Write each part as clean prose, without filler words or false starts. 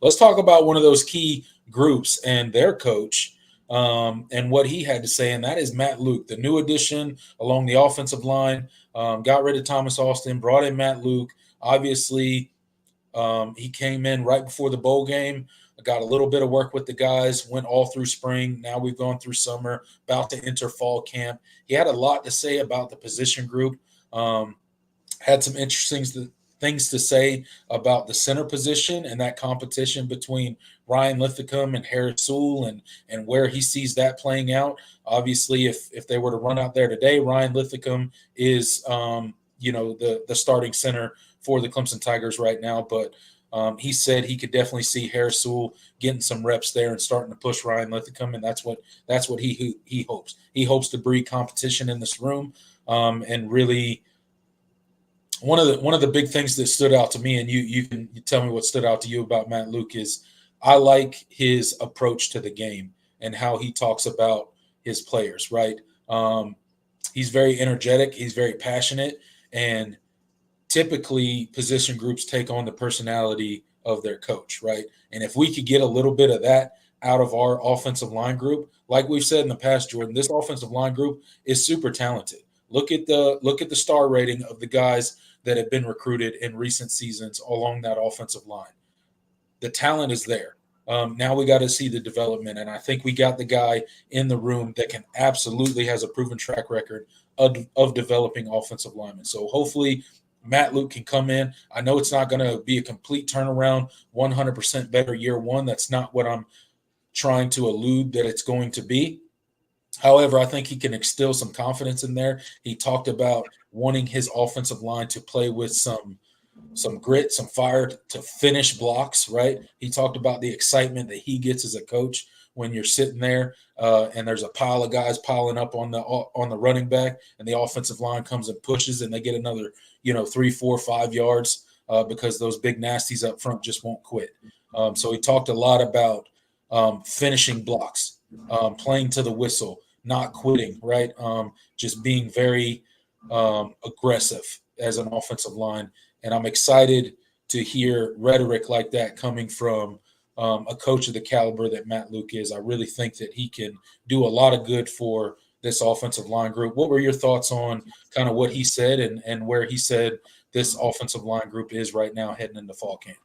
let's talk about one of those key groups and their coach and what he had to say, and that is Matt Luke, the new addition along the offensive line. Got rid of Thomas Austin, brought in Matt Luke. Obviously, he came in right before the bowl game, got a little bit of work with the guys, went all through spring. Now we've gone through summer, about to enter fall camp. He had a lot to say about the position group. Had some interesting things to say about the center position and that competition between Ryan Lithicum and Harris Sewell and where he sees that playing out. Obviously, if they were to run out there today, Ryan Lithicum is the starting center for the Clemson Tigers right now, but he said he could definitely see Harris Sewell getting some reps there and starting to push Ryan Lithicum, and that's what he hopes. He hopes to breed competition in this room, and really one of the big things that stood out to me, and you can tell me what stood out to you about Matt Luke, is I like his approach to the game and how he talks about his players. Right, he's very energetic, he's very passionate, and typically position groups take on the personality of their coach, right? And if we could get a little bit of that out of our offensive line group, like we've said in the past, Jordan, this offensive line group is super talented. Look at the star rating of the guys that have been recruited in recent seasons along that offensive line. The talent is there. Now we got to see the development, and I think we got the guy in the room that can absolutely has a proven track record of developing offensive linemen. So hopefully Matt Luke can come in. I know it's not going to be a complete turnaround, 100% better year one. That's not what I'm trying to allude that it's going to be. However, I think he can instill some confidence in there. He talked about wanting his offensive line to play with some grit, some fire to finish blocks, right? He talked about the excitement that he gets as a coach when you're sitting there and there's a pile of guys piling up on the running back, and the offensive line comes and pushes, and they get another 3, 4, 5 yards because those big nasties up front just won't quit. So he talked a lot about finishing blocks, playing to the whistle, not quitting, right? Just being very aggressive as an offensive line. And I'm excited to hear rhetoric like that coming from a coach of the caliber that Matt Luke is. I really think that he can do a lot of good for this offensive line group. What were your thoughts on kind of what he said and where he said this offensive line group is right now heading into fall camp?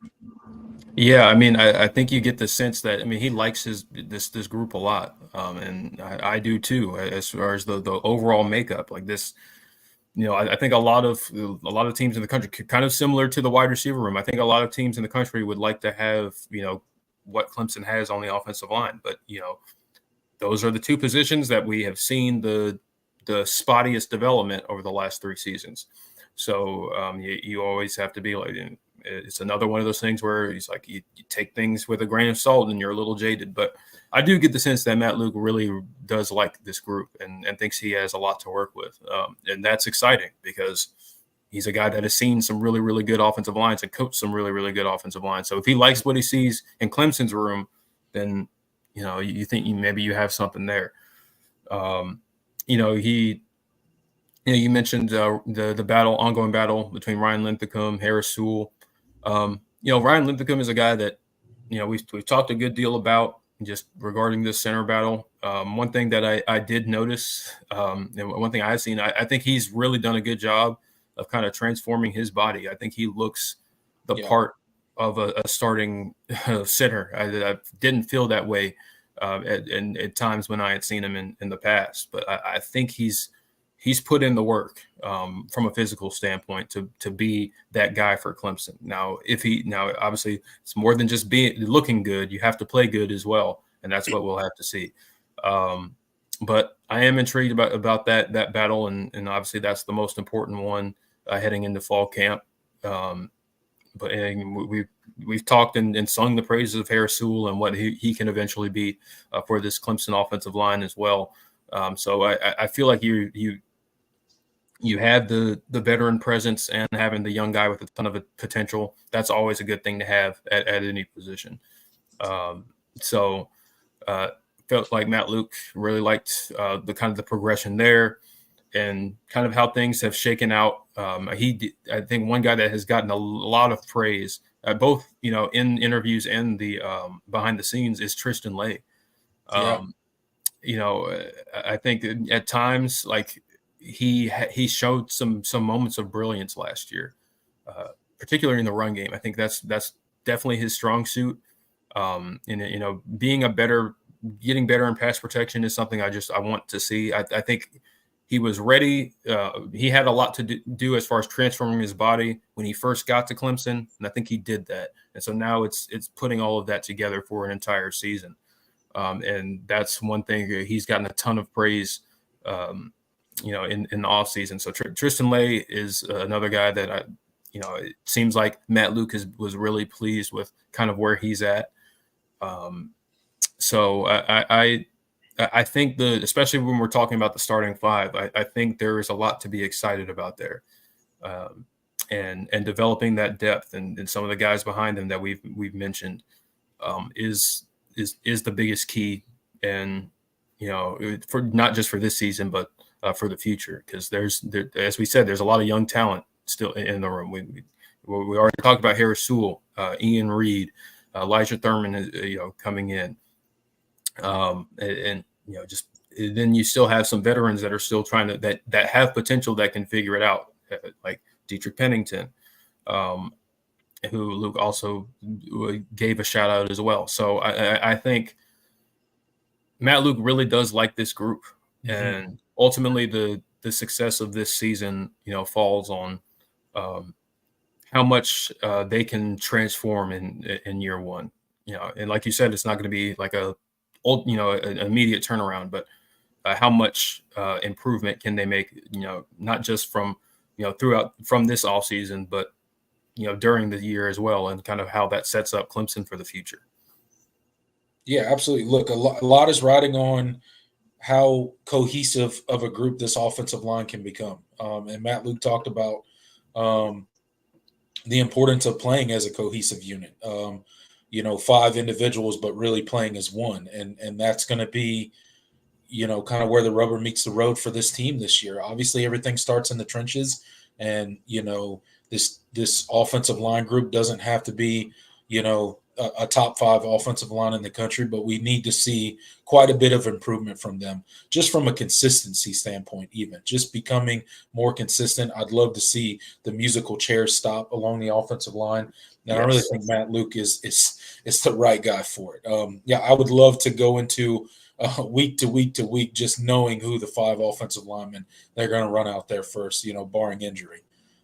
Yeah, I mean, I think you get the sense that, I mean, he likes this group a lot, and I do too, as far as the overall makeup. Like this, I think a lot of teams in the country, kind of similar to the wide receiver room. I think a lot of teams in the country would like to have what Clemson has on the offensive line, but those are the two positions that we have seen the spottiest development over the last 3 seasons. So you always have to be like, it's another one of those things where he's like, you take things with a grain of salt and you're a little jaded. But I do get the sense that Matt Luke really does like this group and thinks he has a lot to work with. And that's exciting because he's a guy that has seen some really, really good offensive lines and coached some really, really good offensive lines. So if he likes what he sees in Clemson's room, then, you think maybe you have something there. You mentioned the ongoing battle between Ryan Linthicum, Harris Sewell. Ryan Linthicum is a guy that, we've talked a good deal about just regarding this center battle. One thing that I did notice, and one thing I've seen, I think he's really done a good job of kind of transforming his body. I think he looks the part of a starting center. I didn't feel that way at times when I had seen him in the past, but I think he's put in the work from a physical standpoint to be that guy for Clemson. Now obviously it's more than just looking good. You have to play good as well, and that's what we'll have to see. But I am intrigued about that battle, and obviously that's the most important one heading into fall camp. But we've talked and sung the praises of Harris Sewell and what he can eventually be for this Clemson offensive line as well. So I feel like you have the veteran presence and having the young guy with a ton of potential. That's always a good thing to have at any position. So felt like Matt Luke really liked the progression there and kind of how things have shaken out. I think one guy that has gotten a lot of praise both in interviews and the behind the scenes, is Tristan Lay. Yeah. I think at times, like, he showed some moments of brilliance last year, particularly in the run game. I think that's definitely his strong suit. And getting better in pass protection is something I want to see. I think he was ready. He had a lot to do as far as transforming his body when he first got to Clemson, and I think he did that. And so now it's putting all of that together for an entire season. And that's one thing he's gotten a ton of praise, in the offseason. So Tristan Lay is another guy that it seems like Matt Luke was really pleased with kind of where he's at. So I think especially when we're talking about the starting five, I think there is a lot to be excited about there, and developing that depth and some of the guys behind them that we've mentioned is the biggest key, and for not just for this season, but for the future, because as we said, there's a lot of young talent still in the room. We already talked about Harris Sewell, Ian Reed, Elijah Thurman is coming in, and just then you still have some veterans that are still trying to that have potential, that can figure it out, like Dietrich Pennington, who Luke also gave a shout out as well. So I think Matt Luke really does like this group, and ultimately the success of this season, falls on how much they can transform in year one. And like you said, it's not going to be like an immediate turnaround, but how much improvement can they make? Not just from throughout from this off season, but during the year as well, and kind of how that sets up Clemson for the future. Yeah, absolutely. Look, a lot is riding on how cohesive of a group this offensive line can become. And Matt Luke talked about the importance of playing as a cohesive unit. 5 individuals, but really playing as one. And that's going to be, kind of where the rubber meets the road for this team this year. Obviously, everything starts in the trenches, and, this offensive line group doesn't have to be, a top 5 offensive line in the country, but we need to see quite a bit of improvement from them, just from a consistency standpoint, even just becoming more consistent. I'd love to see the musical chairs stop along the offensive line. And yes, I really think Matt Luke is the right guy for it. I would love to go into week to week, just knowing who the 5 offensive linemen they're going to run out there first, barring injury.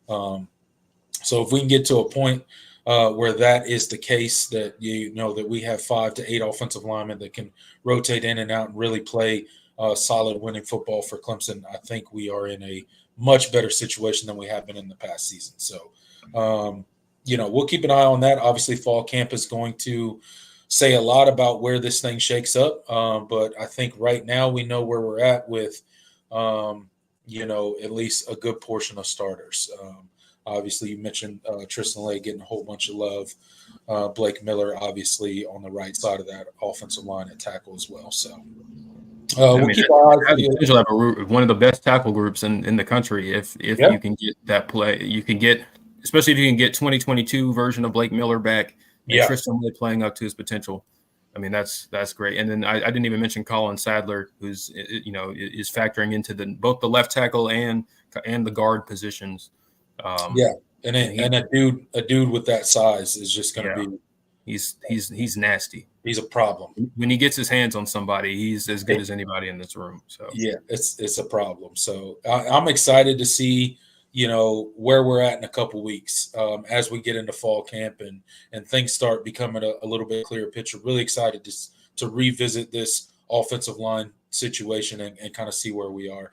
So if we can get to a point where that is the case, that that we have 5 to 8 offensive linemen that can rotate in and out and really play solid winning football for Clemson, I think we are in a much better situation than we have been in the past season. So, we'll keep an eye on that. Obviously, fall camp is going to say a lot about where this thing shakes up. But I think right now we know where we're at with, at least a good portion of starters. Obviously, you mentioned Tristan Lay getting a whole bunch of love. Blake Miller, obviously, on the right side of that offensive line at tackle as well. So we'll keep our eyes on one of the best tackle groups in the country. If you can get that play, you can get, especially if you can get 2022 version of Blake Miller back and Tristan Lay playing up to his potential. I mean, that's great. And then I didn't even mention Colin Sadler, who's is factoring into both the left tackle and the guard positions. And a dude with that size is just going to be. He's nasty. He's a problem. When he gets his hands on somebody, he's as good as anybody in this room. So it's a problem. So I'm excited to see where we're at in a couple weeks as we get into fall camp and things start becoming a little bit clearer picture. Really excited to revisit this offensive line situation and kind of see where we are.